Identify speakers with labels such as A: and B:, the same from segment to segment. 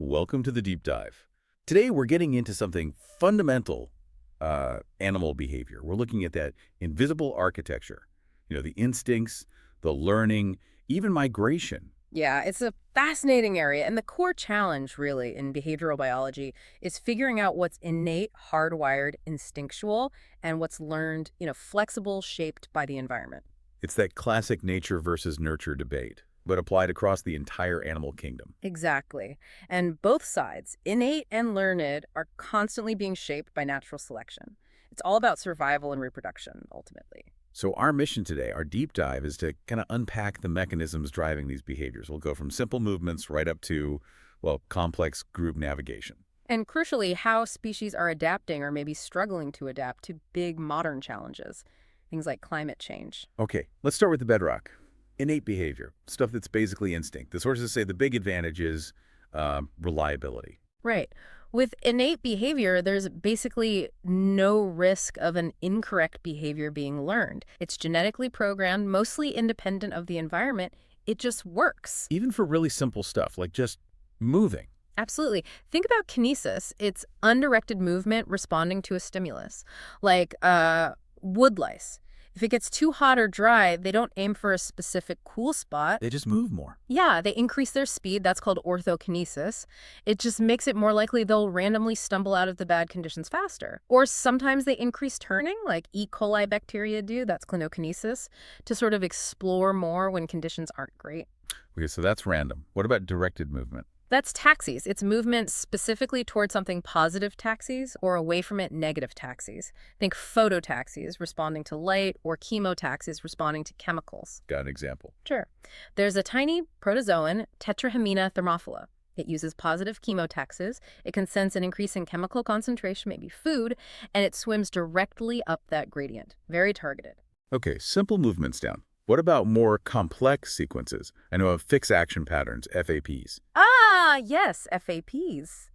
A: Welcome to the deep dive. Today we're getting into something fundamental, animal behavior. We're looking at that invisible architecture. The instincts, the learning, even migration.
B: Yeah, it's a fascinating area. And the core challenge, really, in behavioral biology is figuring out what's innate, hardwired, instinctual, and what's learned, flexible, shaped by the environment.
A: It's that classic nature versus nurture debate, but applied across the entire animal kingdom.
B: Exactly. And both sides, innate and learned, are constantly being shaped by natural selection. It's all about survival and reproduction, ultimately.
A: So our mission today, our deep dive, is to kind of unpack the mechanisms driving these behaviors. We'll go from simple movements right up to, well, complex group navigation.
B: And crucially, how species are adapting or maybe struggling to adapt to big modern challenges, things like climate change.
A: Okay, let's start with the bedrock. Innate behavior, stuff that's basically instinct. The sources say the big advantage is reliability.
B: Right. With innate behavior, there's basically no risk of an incorrect behavior being learned. It's genetically programmed, mostly independent of the environment. It just works.
A: Even for really simple stuff, like just moving.
B: Absolutely. Think about kinesis. It's undirected movement responding to a stimulus, like wood lice. If it gets too hot or dry, they don't aim for a specific cool spot.
A: They just move more.
B: Yeah, they increase their speed. That's called orthokinesis. It just makes it more likely they'll randomly stumble out of the bad conditions faster. Or sometimes they increase turning, like E. coli bacteria do, that's clinokinesis, to sort of explore more when conditions aren't great.
A: Okay, so that's random. What about directed movement?
B: That's taxis. It's movement specifically towards something positive taxis or away from it negative taxis. Think phototaxis responding to light or chemotaxis responding to chemicals.
A: Got an example.
B: Sure. There's a tiny protozoan, Tetrahymena thermophila. It uses positive chemotaxis. It can sense an increase in chemical concentration, maybe food, and it swims directly up that gradient. Very targeted.
A: Okay, simple movements down. What about more complex sequences? I know of fixed action patterns, FAPs.
B: Yes, FAPs.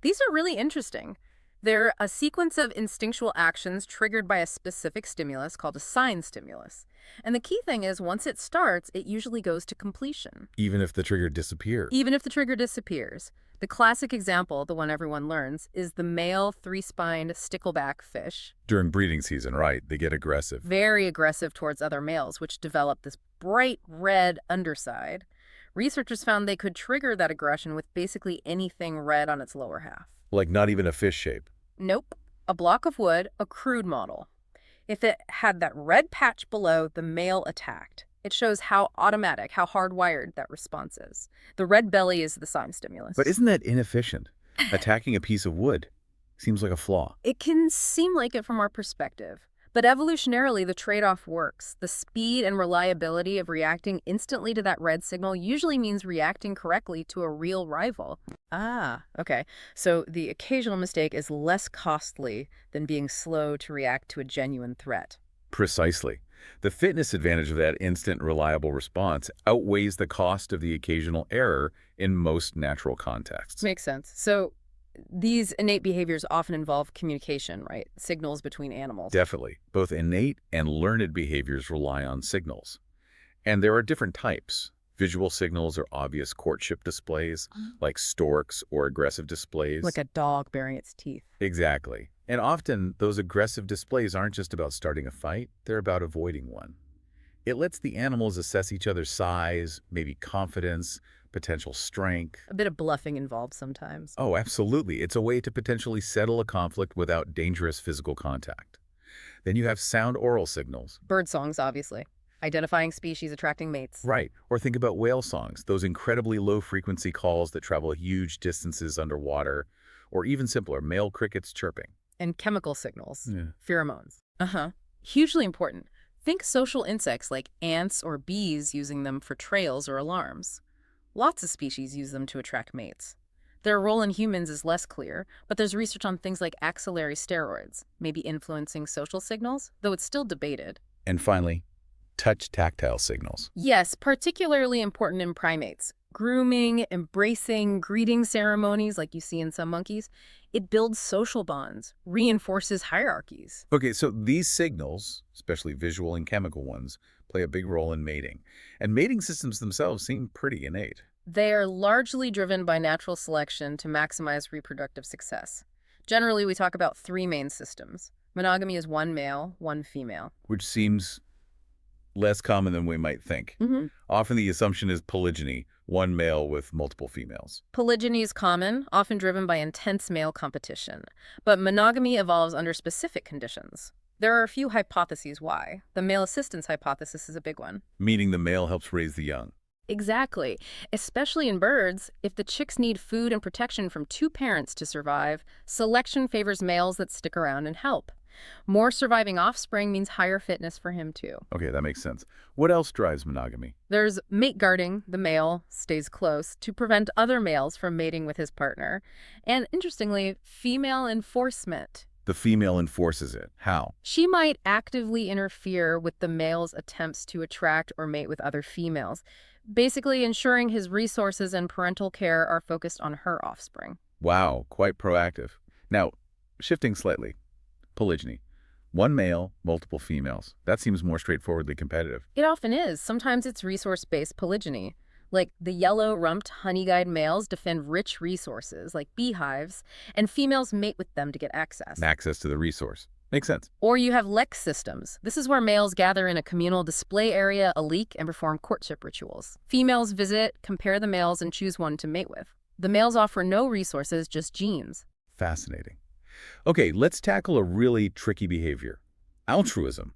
B: These are really interesting. They're a sequence of instinctual actions triggered by a specific stimulus called a sign stimulus. And the key thing is, once it starts, it usually goes to completion.
A: Even if the trigger disappears.
B: Even if the trigger disappears. The classic example, the one everyone learns, is the male three-spined stickleback fish.
A: During breeding season, right, they get aggressive.
B: Very aggressive towards other males, which develop this bright red underside. Researchers found they could trigger that aggression with basically anything red on its lower half.
A: Like not even a fish shape.
B: Nope. A block of wood, a crude model. If it had that red patch below, the male attacked. It shows how automatic, how hardwired that response is. The red belly is the sign stimulus.
A: But isn't that inefficient? Attacking a piece of wood seems like a flaw.
B: It can seem like it from our perspective. But evolutionarily, the trade-off works. The speed and reliability of reacting instantly to that red signal usually means reacting correctly to a real rival. Okay. So the occasional mistake is less costly than being slow to react to a genuine threat.
A: Precisely. The fitness advantage of that instant, reliable response outweighs the cost of the occasional error in most natural contexts.
B: Makes sense. So these innate behaviors often involve communication, right? Signals between animals.
A: Definitely. Both innate and learned behaviors rely on signals. And there are different types. Visual signals are obvious courtship displays, like storks or aggressive displays.
B: Like a dog baring its teeth.
A: Exactly. And often, those aggressive displays aren't just about starting a fight, they're about avoiding one. It lets the animals assess each other's size, maybe confidence, potential strength.
B: A bit of bluffing involved sometimes.
A: Oh, absolutely. It's a way to potentially settle a conflict without dangerous physical contact. Then you have sound oral signals.
B: Bird songs, obviously. Identifying species attracting mates.
A: Right. Or think about whale songs, those incredibly low-frequency calls that travel huge distances underwater, or even simpler, male crickets chirping.
B: And chemical signals.
A: Yeah.
B: Pheromones. Hugely important. Think social insects like ants or bees using them for trails or alarms. Lots of species use them to attract mates. Their role in humans is less clear, but there's research on things like axillary steroids, maybe influencing social signals, though it's still debated.
A: And finally, touch tactile signals.
B: Yes, particularly important in primates. Grooming, embracing, greeting ceremonies like you see in some monkeys. It builds social bonds, reinforces hierarchies.
A: Okay, so these signals, especially visual and chemical ones, play a big role in mating. And mating systems themselves seem pretty innate.
B: They are largely driven by natural selection to maximize reproductive success. Generally, we talk about three main systems. Monogamy is one male, one female.
A: Which seems less common than we might think.
B: hmm
A: Often the assumption is polygyny, one male with multiple females.
B: Polygyny is common, often driven by intense male competition. But monogamy evolves under specific conditions. There are a few hypotheses why. The male assistance hypothesis is a big one.
A: Meaning the male helps raise the young.
B: Exactly. Especially in birds, if the chicks need food and protection from two parents to survive, selection favors males that stick around and help. More surviving offspring means higher fitness for him, too.
A: Okay, that makes sense. What else drives monogamy?
B: There's mate guarding. The male stays close to prevent other males from mating with his partner. And interestingly, female enforcement.
A: The female enforces it. How?
B: She might actively interfere with the male's attempts to attract or mate with other females, basically ensuring his resources and parental care are focused on her offspring.
A: Wow, quite proactive. Now, shifting slightly. Polygyny. One male, multiple females. That seems more straightforwardly competitive.
B: It often is. Sometimes it's resource-based polygyny. Like the yellow-rumped honey-guide males defend rich resources, like beehives, and females mate with them to get access.
A: Access to the resource. Makes sense.
B: Or you have lek systems. This is where males gather in a communal display area, a leek, and perform courtship rituals. Females visit, compare the males, and choose one to mate with. The males offer no resources, just genes.
A: Fascinating. Okay, let's tackle a really tricky behavior. Altruism.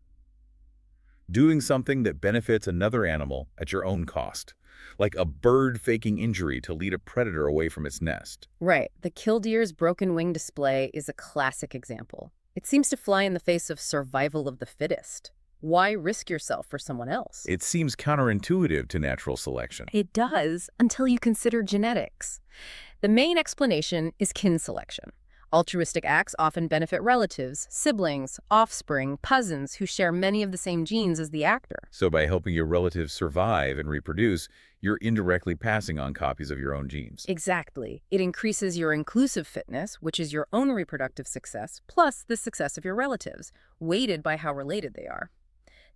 A: Doing something that benefits another animal at your own cost. Like a bird faking injury to lead a predator away from its nest.
B: Right. The killdeer's broken wing display is a classic example. It seems to fly in the face of survival of the fittest. Why risk yourself for someone else?
A: It seems counterintuitive to natural selection.
B: It does, until you consider genetics. The main explanation is kin selection. Altruistic acts often benefit relatives, siblings, offspring, cousins who share many of the same genes as the actor.
A: So by helping your relatives survive and reproduce, you're indirectly passing on copies of your own genes.
B: Exactly. It increases your inclusive fitness, which is your own reproductive success, plus the success of your relatives, weighted by how related they are.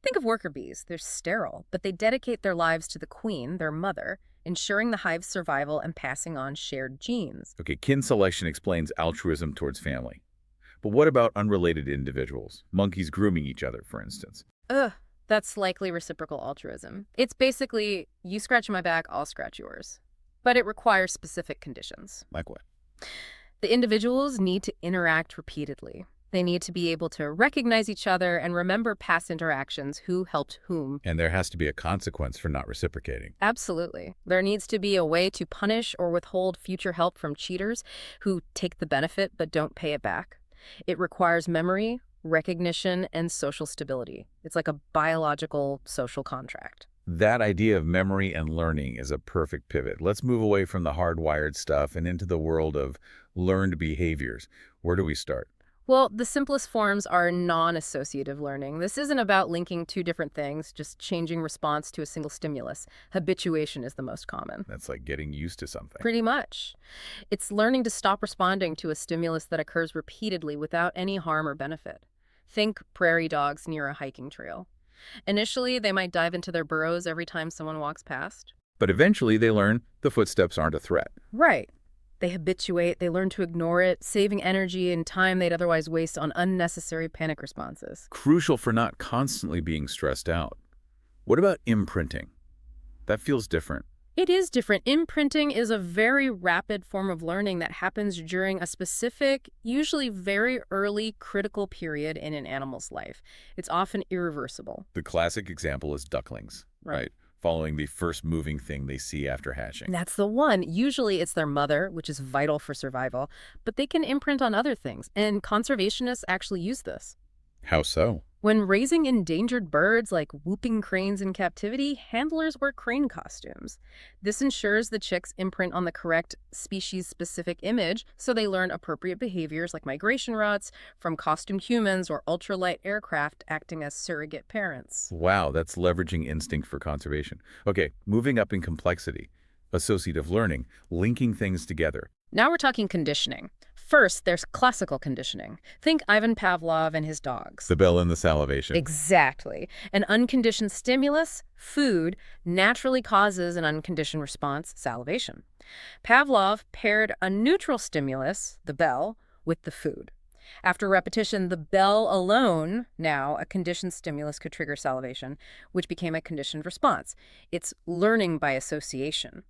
B: Think of worker bees. They're sterile, but they dedicate their lives to the queen, their mother, ensuring the hive's survival and passing on shared genes.
A: Okay, kin selection explains altruism towards family. But what about unrelated individuals? Monkeys grooming each other, for instance.
B: Ugh, that's likely reciprocal altruism. It's basically, you scratch my back, I'll scratch yours. But it requires specific conditions.
A: Like what?
B: The individuals need to interact repeatedly. They need to be able to recognize each other and remember past interactions, who helped whom.
A: And there has to be a consequence for not reciprocating.
B: Absolutely. There needs to be a way to punish or withhold future help from cheaters who take the benefit but don't pay it back. It requires memory, recognition, and social stability. It's like a biological social contract.
A: That idea of memory and learning is a perfect pivot. Let's move away from the hardwired stuff and into the world of learned behaviors. Where do we start?
B: Well, the simplest forms are non-associative learning. This isn't about linking two different things, just changing response to a single stimulus. Habituation is the most common.
A: That's like getting used to something.
B: Pretty much. It's learning to stop responding to a stimulus that occurs repeatedly without any harm or benefit. Think prairie dogs near a hiking trail. Initially, they might dive into their burrows every time someone walks past.
A: But eventually they learn the footsteps aren't a threat.
B: Right. They habituate, they learn to ignore it, saving energy and time they'd otherwise waste on unnecessary panic responses.
A: Crucial for not constantly being stressed out. What about imprinting? That feels different.
B: It is different. Imprinting is a very rapid form of learning that happens during a specific, usually very early critical period in an animal's life. It's often irreversible.
A: The classic example is ducklings, right? Following the first moving thing they see after hatching.
B: That's the one. Usually it's their mother, which is vital for survival, but they can imprint on other things, and conservationists actually use this.
A: How so?
B: When raising endangered birds like whooping cranes in captivity, handlers wear crane costumes. This ensures the chicks imprint on the correct species-specific image, so they learn appropriate behaviors like migration routes from costumed humans or ultralight aircraft acting as surrogate parents.
A: Wow, that's leveraging instinct for conservation. Okay, moving up in complexity. Associative learning, linking things together.
B: Now we're talking conditioning. First, there's classical conditioning. Think Ivan Pavlov and his dogs.
A: The bell and the salivation.
B: Exactly. An unconditioned stimulus, food, naturally causes an unconditioned response, salivation. Pavlov paired a neutral stimulus, the bell, with the food. After repetition, the bell alone, now a conditioned stimulus, could trigger salivation, which became a conditioned response. It's learning by association.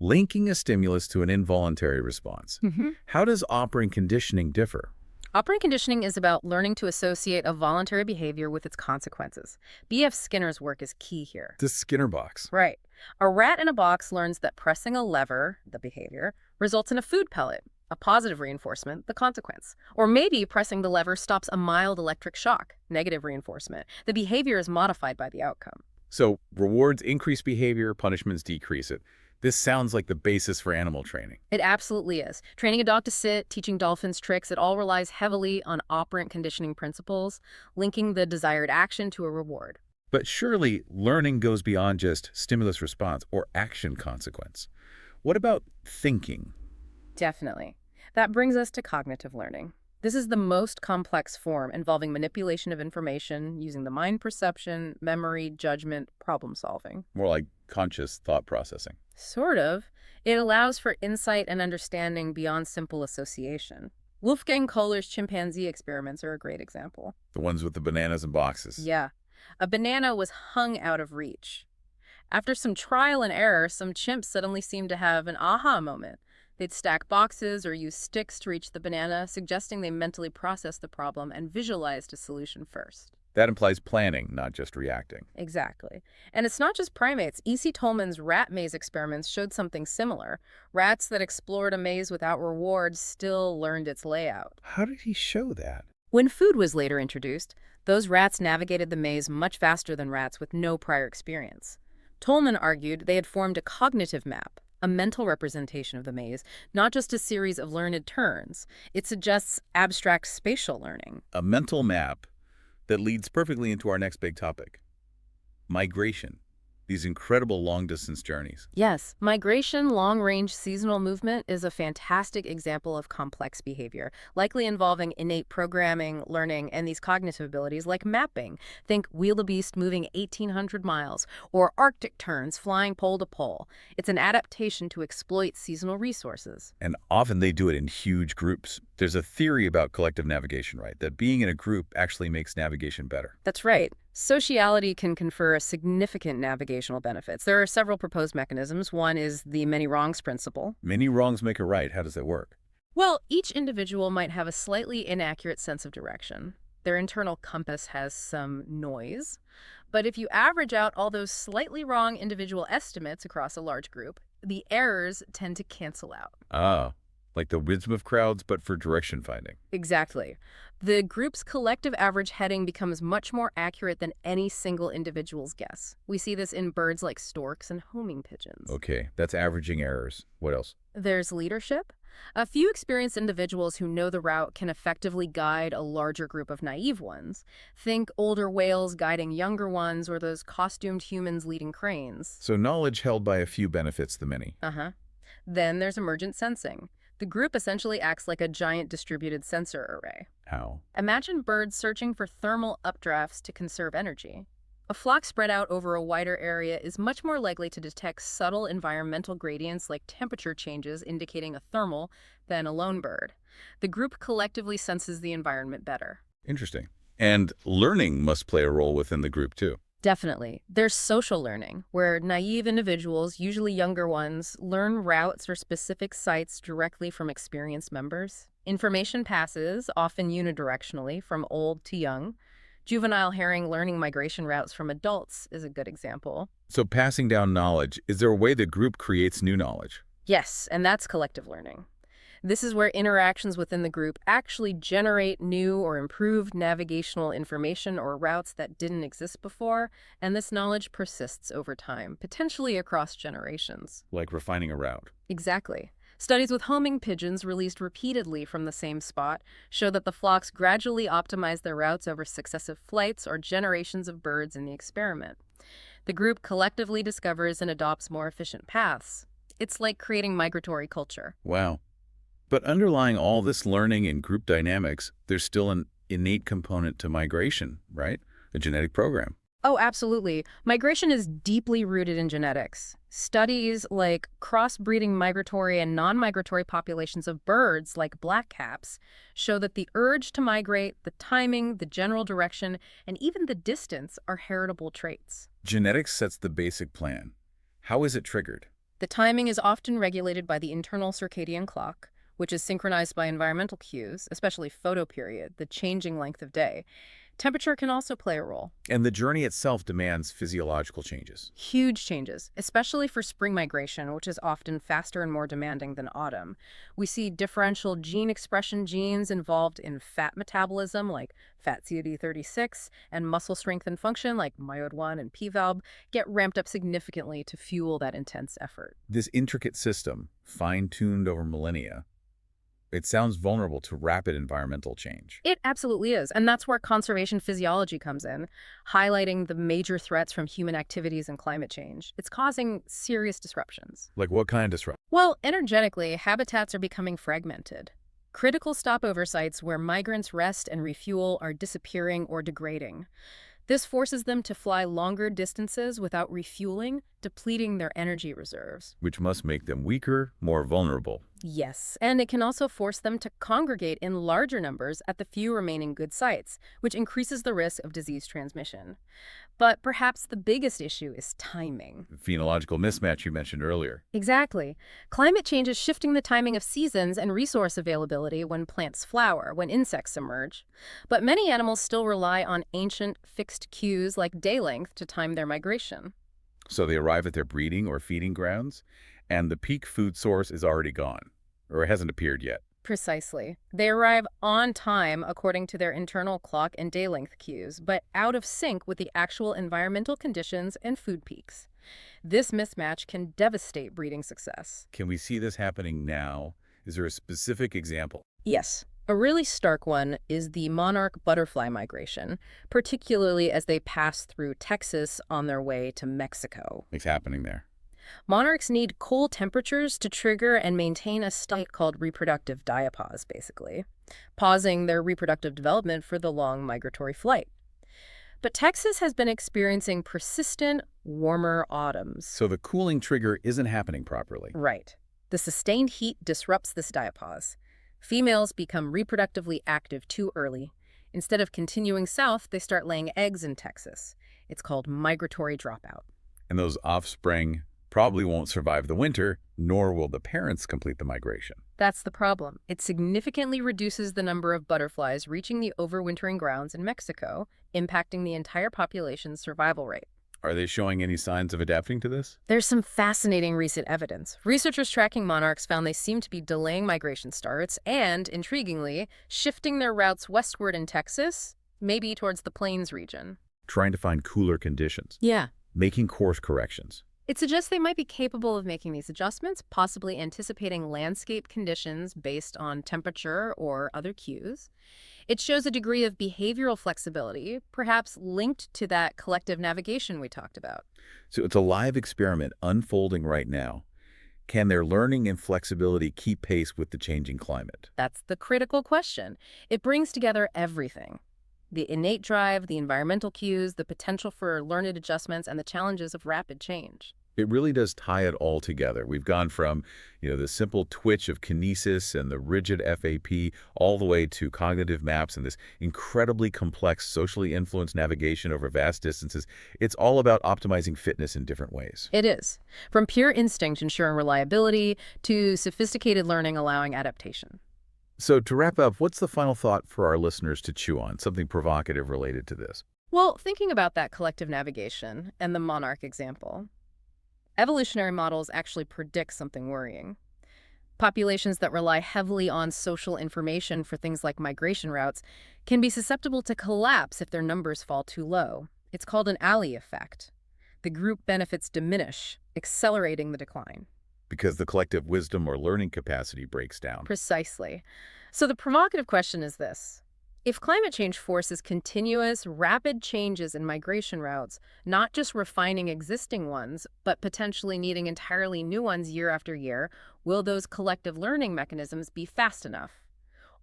A: Linking a stimulus to an involuntary response.
B: Mhm.
A: How does operant conditioning differ?
B: Operant conditioning is about learning to associate a voluntary behavior with its consequences. B.F. Skinner's work is key here.
A: The Skinner box.
B: Right. A rat in a box learns that pressing a lever, the behavior, results in a food pellet, a positive reinforcement, the consequence. Or maybe pressing the lever stops a mild electric shock, negative reinforcement. The behavior is modified by the outcome.
A: So rewards increase behavior, punishments decrease it. This sounds like the basis for animal training.
B: It absolutely is. Training a dog to sit, teaching dolphins tricks, it all relies heavily on operant conditioning principles, linking the desired action to a reward.
A: But surely learning goes beyond just stimulus response or action consequence. What about thinking?
B: Definitely. That brings us to cognitive learning. This is the most complex form, involving manipulation of information using the mind, perception, memory, judgment, problem solving.
A: More like conscious thought processing.
B: Sort of. It allows for insight and understanding beyond simple association. Wolfgang Kohler's chimpanzee experiments are a great example.
A: The ones with the bananas and boxes.
B: Yeah. A banana was hung out of reach. After some trial and error, some chimps suddenly seemed to have an aha moment. They'd stack boxes or use sticks to reach the banana, suggesting they mentally processed the problem and visualized a solution first.
A: That implies planning, not just reacting.
B: Exactly. And it's not just primates. E.C. Tolman's rat maze experiments showed something similar. Rats that explored a maze without rewards still learned its layout.
A: How did he show that?
B: When food was later introduced, those rats navigated the maze much faster than rats with no prior experience. Tolman argued they had formed a cognitive map, a mental representation of the maze, not just a series of learned turns. It suggests abstract spatial learning.
A: A mental map that leads perfectly into our next big topic. Migration. These incredible long-distance journeys.
B: Yes, migration, long-range seasonal movement is a fantastic example of complex behavior, likely involving innate programming, learning, and these cognitive abilities like mapping. Think wildebeest moving 1,800 miles, or Arctic terns flying pole to pole. It's an adaptation to exploit seasonal resources.
A: And often they do it in huge groups. There's a theory about collective navigation, right? That being in a group actually makes navigation better.
B: That's right. Sociality can confer significant navigational benefits. There are several proposed mechanisms. One is the many wrongs principle.
A: Many wrongs make a right. How does that work?
B: Well, each individual might have a slightly inaccurate sense of direction. Their internal compass has some noise. But if you average out all those slightly wrong individual estimates across a large group, the errors tend to cancel out.
A: Ah, like the wisdom of crowds, but for direction finding.
B: Exactly. The group's collective average heading becomes much more accurate than any single individual's guess. We see this in birds like storks and homing pigeons.
A: Okay, that's averaging errors. What else?
B: There's leadership. A few experienced individuals who know the route can effectively guide a larger group of naive ones. Think older whales guiding younger ones, or those costumed humans leading cranes.
A: So knowledge held by a few benefits the many.
B: Then there's emergent sensing. The group essentially acts like a giant distributed sensor array.
A: How?
B: Imagine birds searching for thermal updrafts to conserve energy. A flock spread out over a wider area is much more likely to detect subtle environmental gradients like temperature changes indicating a thermal than a lone bird. The group collectively senses the environment better.
A: Interesting. And learning must play a role within the group too.
B: Definitely. There's social learning, where naive individuals, usually younger ones, learn routes or specific sites directly from experienced members. Information passes, often unidirectionally, from old to young. Juvenile herring learning migration routes from adults is a good example.
A: So passing down knowledge, is there a way the group creates new knowledge?
B: Yes, and that's collective learning. This is where interactions within the group actually generate new or improved navigational information or routes that didn't exist before, and this knowledge persists over time, potentially across generations.
A: Like refining a route.
B: Exactly. Studies with homing pigeons released repeatedly from the same spot show that the flocks gradually optimize their routes over successive flights or generations of birds in the experiment. The group collectively discovers and adopts more efficient paths. It's like creating migratory culture.
A: Wow. But underlying all this learning and group dynamics, there's still an innate component to migration, right? A genetic program.
B: Oh, absolutely. Migration is deeply rooted in genetics. Studies like crossbreeding migratory and non-migratory populations of birds, like blackcaps, show that the urge to migrate, the timing, the general direction, and even the distance are heritable traits.
A: Genetics sets the basic plan. How is it triggered?
B: The timing is often regulated by the internal circadian clock, which is synchronized by environmental cues, especially photoperiod, the changing length of day. Temperature can also play a role.
A: And the journey itself demands physiological changes.
B: Huge changes, especially for spring migration, which is often faster and more demanding than autumn. We see differential gene expression genes involved in fat metabolism, like FAT-CD36, and muscle strength and function, like MYOD1 and PVALB, get ramped up significantly to fuel that intense effort.
A: This intricate system, fine-tuned over millennia, it sounds vulnerable to rapid environmental change.
B: It absolutely is, and that's where conservation physiology comes in, highlighting the major threats from human activities and climate change. It's causing serious disruptions.
A: Like what kind of disruption?
B: Well, energetically, habitats are becoming fragmented. Critical stopover sites where migrants rest and refuel are disappearing or degrading. This forces them to fly longer distances without refueling, depleting their energy reserves.
A: Which must make them weaker, more vulnerable.
B: Yes, and it can also force them to congregate in larger numbers at the few remaining good sites, which increases the risk of disease transmission. But perhaps the biggest issue is timing.
A: The phenological mismatch you mentioned earlier.
B: Exactly. Climate change is shifting the timing of seasons and resource availability when plants flower, when insects emerge. But many animals still rely on ancient, fixed cues like day length to time their migration.
A: So they arrive at their breeding or feeding grounds, and the peak food source is already gone, or it hasn't appeared yet.
B: Precisely. They arrive on time according to their internal clock and day length cues, but out of sync with the actual environmental conditions and food peaks. This mismatch can devastate breeding success.
A: Can we see this happening now? Is there a specific example?
B: Yes. A really stark one is the monarch butterfly migration, particularly as they pass through Texas on their way to Mexico.
A: It's happening there.
B: Monarchs need cool temperatures to trigger and maintain a state called reproductive diapause, basically, pausing their reproductive development for the long migratory flight. But Texas has been experiencing persistent, warmer autumns.
A: So the cooling trigger isn't happening properly.
B: Right. The sustained heat disrupts this diapause. Females become reproductively active too early. Instead of continuing south, they start laying eggs in Texas. It's called migratory dropout.
A: And those offspring probably won't survive the winter, nor will the parents complete the migration.
B: That's the problem. It significantly reduces the number of butterflies reaching the overwintering grounds in Mexico, impacting the entire population's survival rate.
A: Are they showing any signs of adapting to this?
B: There's some fascinating recent evidence. Researchers tracking monarchs found they seem to be delaying migration starts and, intriguingly, shifting their routes westward in Texas, maybe towards the plains region.
A: Trying to find cooler conditions.
B: Yeah.
A: Making course corrections.
B: It suggests they might be capable of making these adjustments, possibly anticipating landscape conditions based on temperature or other cues. It shows a degree of behavioral flexibility, perhaps linked to that collective navigation we talked about.
A: So it's a live experiment unfolding right now. Can their learning and flexibility keep pace with the changing climate?
B: That's the critical question. It brings together everything: the innate drive, the environmental cues, the potential for learned adjustments, and the challenges of rapid change.
A: It really does tie it all together. We've gone from, the simple twitch of kinesis and the rigid FAP all the way to cognitive maps and this incredibly complex socially influenced navigation over vast distances. It's all about optimizing fitness in different ways.
B: It is. From pure instinct ensuring reliability to sophisticated learning allowing adaptation.
A: So to wrap up, what's the final thought for our listeners to chew on, something provocative related to this?
B: Well, thinking about that collective navigation and the monarch example, evolutionary models actually predict something worrying. Populations that rely heavily on social information for things like migration routes can be susceptible to collapse if their numbers fall too low. It's called an alley effect. The group benefits diminish, accelerating the decline.
A: Because the collective wisdom or learning capacity breaks down.
B: Precisely. So the provocative question is this: If climate change forces continuous, rapid changes in migration routes, not just refining existing ones, but potentially needing entirely new ones year after year, will those collective learning mechanisms be fast enough?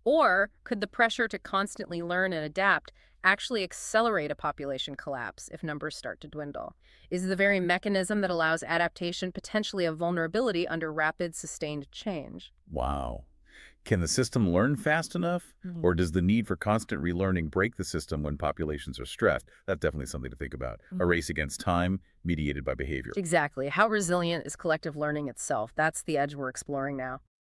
B: Or could the pressure to constantly learn and adapt actually accelerate a population collapse if numbers start to dwindle? Is the very mechanism that allows adaptation potentially a vulnerability under rapid, sustained change?
A: Wow. Can the system learn fast enough? Or does the need for constant relearning break the system when populations are stressed? That's definitely something to think about. A
B: Mhm.
A: race against time mediated by behavior.
B: Exactly. How resilient is collective learning itself? That's the edge we're exploring now.